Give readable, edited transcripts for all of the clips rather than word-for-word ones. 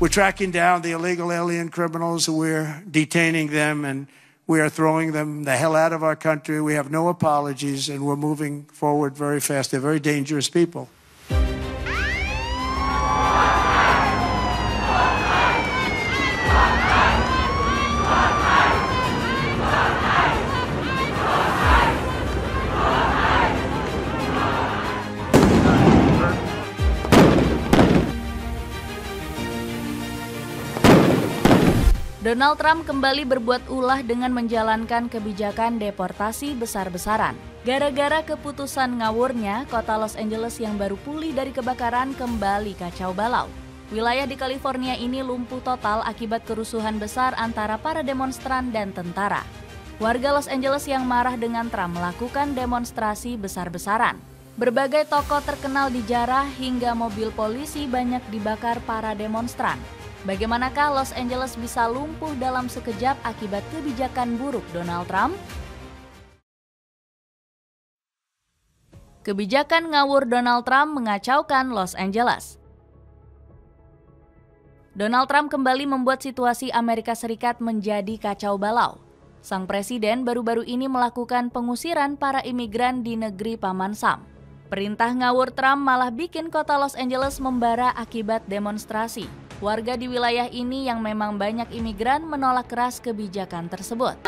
We're tracking down the illegal alien criminals. We're detaining them and we are throwing them the hell out of our country. We have no apologies and we're moving forward very fast. They're very dangerous people. Donald Trump kembali berbuat ulah dengan menjalankan kebijakan deportasi besar-besaran. Gara-gara keputusan ngawurnya, kota Los Angeles yang baru pulih dari kebakaran kembali kacau balau. Wilayah di California ini lumpuh total akibat kerusuhan besar antara para demonstran dan tentara. Warga Los Angeles yang marah dengan Trump melakukan demonstrasi besar-besaran. Berbagai tokoh terkenal dijarah hingga mobil polisi banyak dibakar para demonstran. Bagaimanakah Los Angeles bisa lumpuh dalam sekejap akibat kebijakan buruk Donald Trump? Kebijakan ngawur Donald Trump mengacaukan Los Angeles. Donald Trump kembali membuat situasi Amerika Serikat menjadi kacau balau. Sang presiden baru-baru ini melakukan pengusiran para imigran di negeri Paman Sam. Perintah ngawur Trump malah bikin kota Los Angeles membara akibat demonstrasi. Warga di wilayah ini yang memang banyak imigran menolak keras kebijakan tersebut.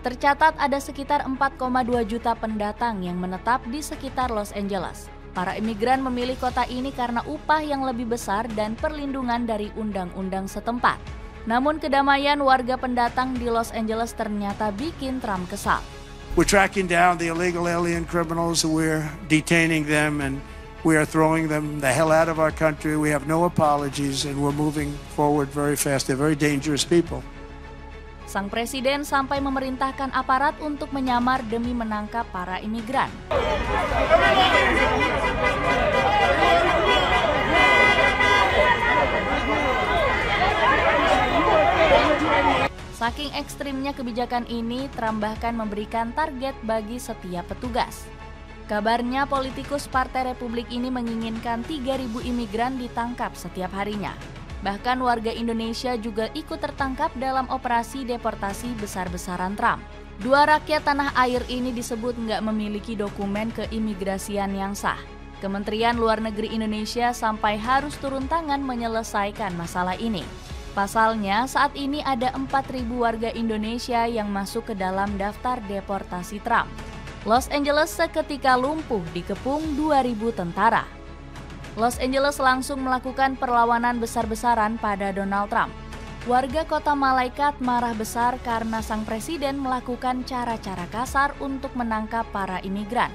Tercatat ada sekitar 4,2 juta pendatang yang menetap di sekitar Los Angeles. Para imigran memilih kota ini karena upah yang lebih besar dan perlindungan dari undang-undang setempat. Namun kedamaian warga pendatang di Los Angeles ternyata bikin Trump kesal. We're tracking down the illegal alien criminals. We're detaining them and we are throwing them the hell out of our country. We have no apologies and we're moving forward very fast. They're very dangerous people. Sang presiden sampai memerintahkan aparat untuk menyamar demi menangkap para imigran. Saking ekstrimnya kebijakan ini, Trump bahkan memberikan target bagi setiap petugas. Kabarnya politikus Partai Republik ini menginginkan 3.000 imigran ditangkap setiap harinya. Bahkan warga Indonesia juga ikut tertangkap dalam operasi deportasi besar-besaran Trump. Dua rakyat tanah air ini disebut nggak memiliki dokumen keimigrasian yang sah. Kementerian Luar Negeri Indonesia sampai harus turun tangan menyelesaikan masalah ini. Pasalnya, saat ini ada 4.000 warga Indonesia yang masuk ke dalam daftar deportasi Trump. Los Angeles seketika lumpuh dikepung 2.000 tentara. Los Angeles langsung melakukan perlawanan besar-besaran pada Donald Trump. Warga kota malaikat marah besar karena sang presiden melakukan cara-cara kasar untuk menangkap para imigran.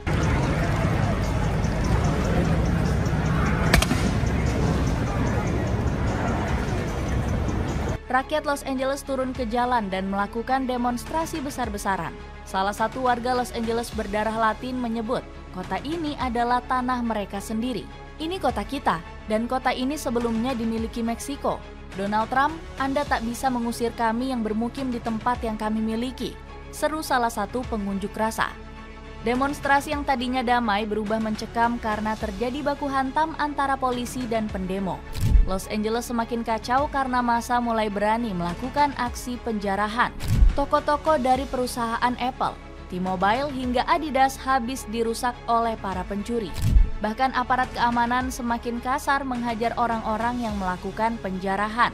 Rakyat Los Angeles turun ke jalan dan melakukan demonstrasi besar-besaran. Salah satu warga Los Angeles berdarah Latin menyebut, kota ini adalah tanah mereka sendiri. Ini kota kita, dan kota ini sebelumnya dimiliki Meksiko. Donald Trump, Anda tak bisa mengusir kami yang bermukim di tempat yang kami miliki, seru salah satu pengunjuk rasa. Demonstrasi yang tadinya damai berubah mencekam karena terjadi baku hantam antara polisi dan pendemo. Los Angeles semakin kacau karena massa mulai berani melakukan aksi penjarahan. Toko-toko dari perusahaan Apple, T-Mobile hingga Adidas habis dirusak oleh para pencuri. Bahkan aparat keamanan semakin kasar menghajar orang-orang yang melakukan penjarahan.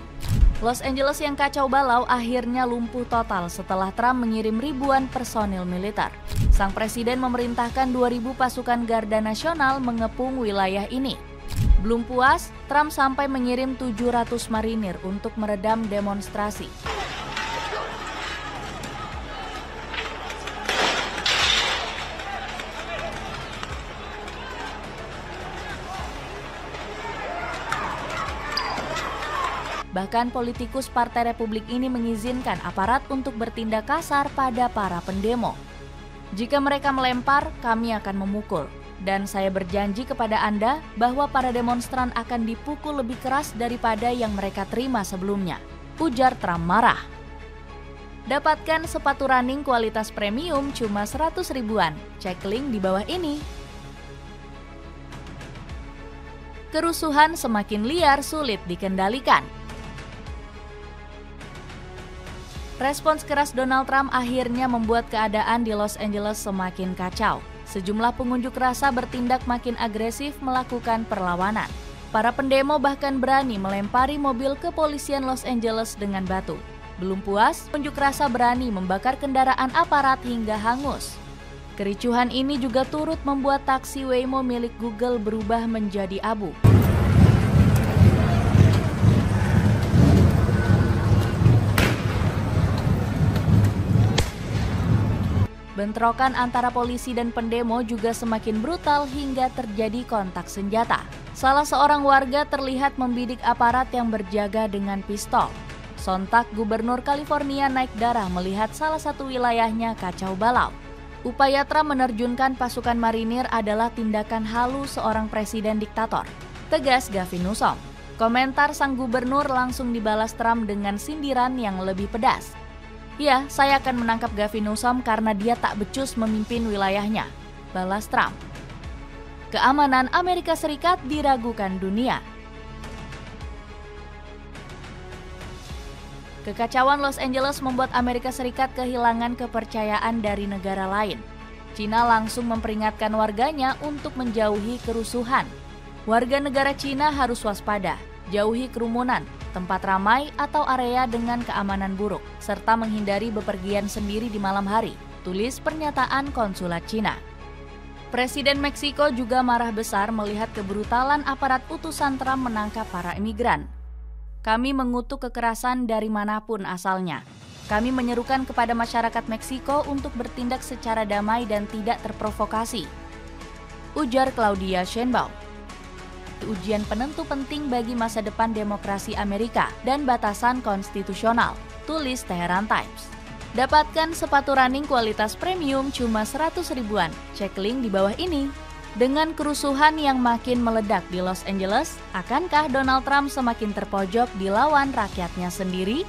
Los Angeles yang kacau balau akhirnya lumpuh total setelah Trump mengirim ribuan personil militer. Sang presiden memerintahkan 2.000 pasukan Garda Nasional mengepung wilayah ini. Belum puas, Trump sampai mengirim 700 marinir untuk meredam demonstrasi. Bahkan politikus Partai Republik ini mengizinkan aparat untuk bertindak kasar pada para pendemo. Jika mereka melempar, kami akan memukul. Dan saya berjanji kepada Anda bahwa para demonstran akan dipukul lebih keras daripada yang mereka terima sebelumnya, ujar Trump marah. Dapatkan sepatu running kualitas premium cuma 100 ribuan. Cek link di bawah ini. Kerusuhan semakin liar, sulit dikendalikan. Respons keras Donald Trump akhirnya membuat keadaan di Los Angeles semakin kacau. Sejumlah pengunjuk rasa bertindak makin agresif melakukan perlawanan. Para pendemo bahkan berani melempari mobil kepolisian Los Angeles dengan batu. Belum puas, pengunjuk rasa berani membakar kendaraan aparat hingga hangus. Kericuhan ini juga turut membuat taksi Waymo milik Google berubah menjadi abu. Bentrokan antara polisi dan pendemo juga semakin brutal hingga terjadi kontak senjata. Salah seorang warga terlihat membidik aparat yang berjaga dengan pistol. Sontak Gubernur California naik darah melihat salah satu wilayahnya kacau balau. Upaya Trump menerjunkan pasukan marinir adalah tindakan halus seorang presiden diktator, tegas Gavin Newsom. Komentar sang gubernur langsung dibalas Trump dengan sindiran yang lebih pedas. Ya, saya akan menangkap Gavin Newsom karena dia tak becus memimpin wilayahnya, balas Trump. Keamanan Amerika Serikat diragukan dunia. Kekacauan Los Angeles membuat Amerika Serikat kehilangan kepercayaan dari negara lain. Cina langsung memperingatkan warganya untuk menjauhi kerusuhan. Warga negara Cina harus waspada, jauhi kerumunan, tempat ramai atau area dengan keamanan buruk, serta menghindari bepergian sendiri di malam hari, tulis pernyataan konsulat Cina. Presiden Meksiko juga marah besar melihat kebrutalan aparat utusan Trump menangkap para imigran. Kami mengutuk kekerasan dari manapun asalnya. Kami menyerukan kepada masyarakat Meksiko untuk bertindak secara damai dan tidak terprovokasi, ujar Claudia Sheinbaum. Ujian penentu penting bagi masa depan demokrasi Amerika dan batasan konstitusional, tulis Tehran Times. Dapatkan sepatu running kualitas premium cuma 100 ribuan. Cek link di bawah ini. Dengan kerusuhan yang makin meledak di Los Angeles, akankah Donald Trump semakin terpojok dilawan rakyatnya sendiri?